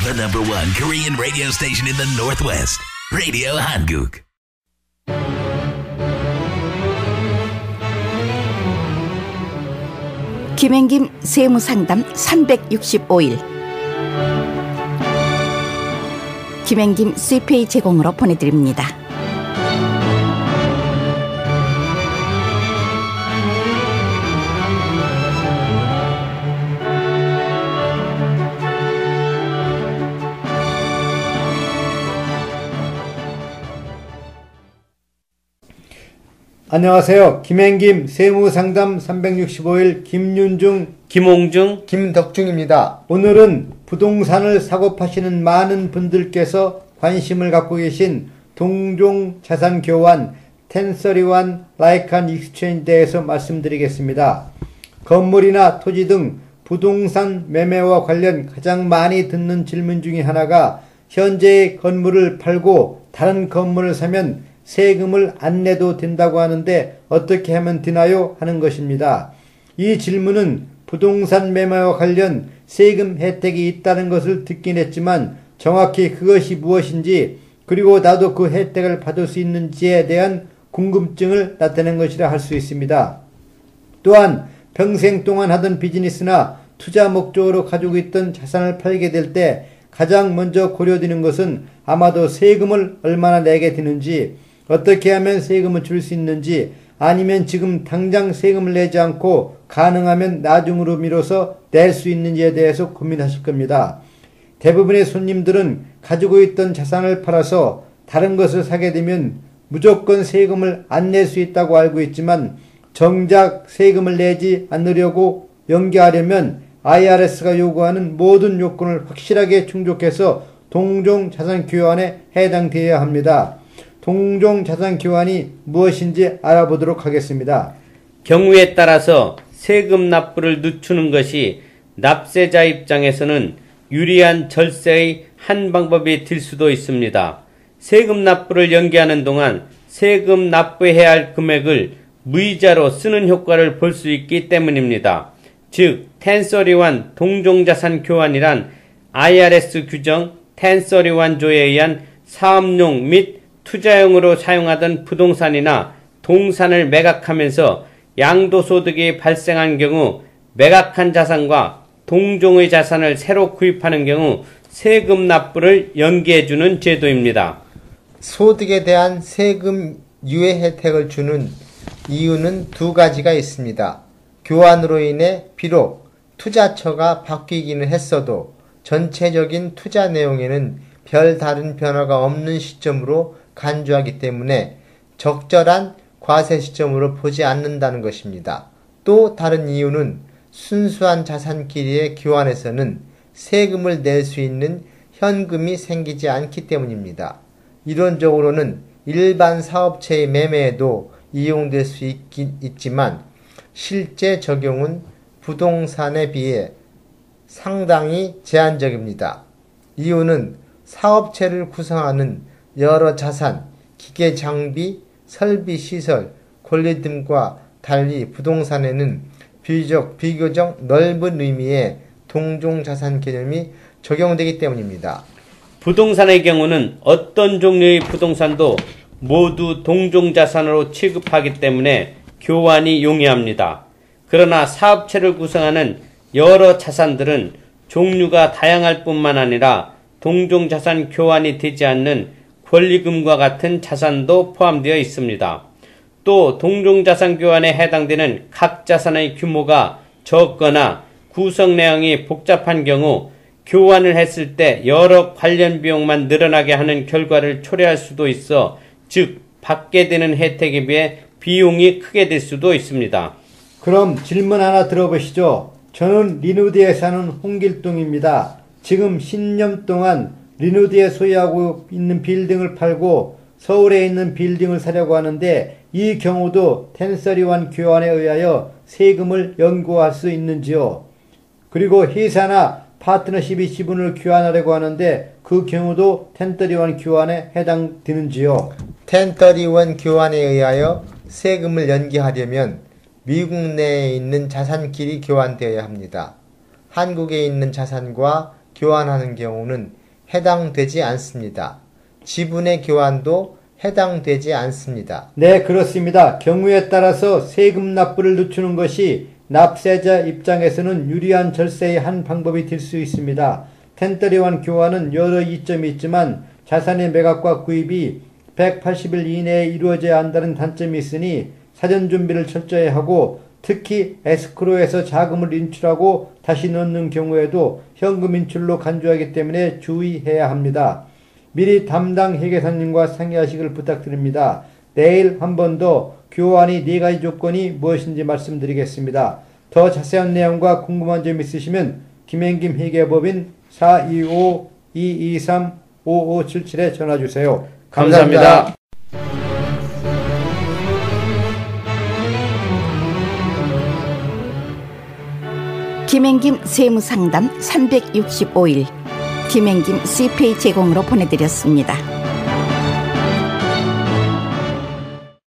The number one Korean radio station in the Northwest. Radio Hanguk. 김행김 세무상담 365일. 김행김 CPA 제공으로 보내드립니다. 안녕하세요. 김행김 세무상담 365일 김윤중, 김홍중, 김덕중입니다. 오늘은 부동산을 사고 파시는 많은 분들께서 관심을 갖고 계신 동종자산교환 1031 라이칸 익스체인지에 대해서 말씀드리겠습니다. 건물이나 토지 등 부동산 매매와 관련 가장 많이 듣는 질문 중에 하나가 현재의 건물을 팔고 다른 건물을 사면 세금을 안 내도 된다고 하는데 어떻게 하면 되나요? 하는 것입니다. 이 질문은 부동산 매매와 관련 세금 혜택이 있다는 것을 듣긴 했지만 정확히 그것이 무엇인지 그리고 나도 그 혜택을 받을 수 있는지에 대한 궁금증을 나타낸 것이라 할 수 있습니다. 또한 평생 동안 하던 비즈니스나 투자 목적으로 가지고 있던 자산을 팔게 될 때 가장 먼저 고려되는 것은 아마도 세금을 얼마나 내게 되는지, 어떻게 하면 세금을 줄 수 있는지, 아니면 지금 당장 세금을 내지 않고 가능하면 나중으로 미뤄서 낼 수 있는지에 대해서 고민하실 겁니다. 대부분의 손님들은 가지고 있던 자산을 팔아서 다른 것을 사게 되면 무조건 세금을 안 낼 수 있다고 알고 있지만 정작 세금을 내지 않으려고 연기하려면 IRS가 요구하는 모든 요건을 확실하게 충족해서 동종자산교환에 해당되어야 합니다. 동종자산교환이 무엇인지 알아보도록 하겠습니다. 경우에 따라서 세금 납부를 늦추는 것이 납세자 입장에서는 유리한 절세의 한 방법이 될 수도 있습니다. 세금 납부를 연기하는 동안 세금 납부해야 할 금액을 무이자로 쓰는 효과를 볼 수 있기 때문입니다. 즉, 1031 동종자산교환이란 IRS 규정 1031조에 의한 사업용 및 투자용으로 사용하던 부동산이나 동산을 매각하면서 양도소득이 발생한 경우 매각한 자산과 동종의 자산을 새로 구입하는 경우 세금 납부를 연기해주는 제도입니다. 소득에 대한 세금 유예 혜택을 주는 이유는 두 가지가 있습니다. 교환으로 인해 비록 투자처가 바뀌기는 했어도 전체적인 투자 내용에는 별 다른 변화가 없는 시점으로 간주하기 때문에 적절한 과세 시점으로 보지 않는다는 것입니다. 또 다른 이유는 순수한 자산끼리의 교환에서는 세금을 낼 수 있는 현금이 생기지 않기 때문입니다. 이론적으로는 일반 사업체의 매매에도 이용될 수 있지만 실제 적용은 부동산에 비해 상당히 제한적입니다. 이유는 사업체를 구성하는 여러 자산, 기계 장비, 설비 시설, 권리 등과 달리 부동산에는 비교적 넓은 의미의 동종자산 개념이 적용되기 때문입니다. 부동산의 경우는 어떤 종류의 부동산도 모두 동종자산으로 취급하기 때문에 교환이 용이합니다. 그러나 사업체를 구성하는 여러 자산들은 종류가 다양할 뿐만 아니라 동종자산 교환이 되지 않는 권리금과 같은 자산도 포함되어 있습니다. 또 동종자산 교환에 해당되는 각 자산의 규모가 적거나 구성 내용이 복잡한 경우 교환을 했을 때 여러 관련 비용만 늘어나게 하는 결과를 초래할 수도 있어 즉 받게 되는 혜택에 비해 비용이 크게 될 수도 있습니다. 그럼 질문 하나 들어보시죠. 저는 리누드에 사는 홍길동입니다. 지금 10년 동안 리누드에 소유하고 있는 빌딩을 팔고 서울에 있는 빌딩을 사려고 하는데 이 경우도 1031 교환에 의하여 세금을 연구할 수 있는지요? 그리고 회사나 파트너십이 지분을 교환하려고 하는데 그 경우도 1031 교환에 해당되는지요? 1031 교환에 의하여 세금을 연기하려면 미국 내에 있는 자산끼리 교환되어야 합니다. 한국에 있는 자산과 교환하는 경우는 해당되지 않습니다. 지분의 교환도 해당되지 않습니다. 네, 그렇습니다. 경우에 따라서 세금 납부를 늦추는 것이 납세자 입장에서는 유리한 절세의 한 방법이 될 수 있습니다. 1031 교환은 여러 이점이 있지만 자산의 매각과 구입이 180일 이내에 이루어져야 한다는 단점이 있으니 사전 준비를 철저히 하고 특히 에스크로에서 자금을 인출하고 다시 넣는 경우에도 현금 인출로 간주하기 때문에 주의해야 합니다. 미리 담당 회계사님과 상의하시길 부탁드립니다. 내일 한 번 더 교환이 4가지 조건이 무엇인지 말씀드리겠습니다. 더 자세한 내용과 궁금한 점 있으시면 김행김 회계법인 425-223-5577에 전화주세요. 감사합니다. 김행김 세무상담 365일 김행김 CPA 제공으로 보내드렸습니다.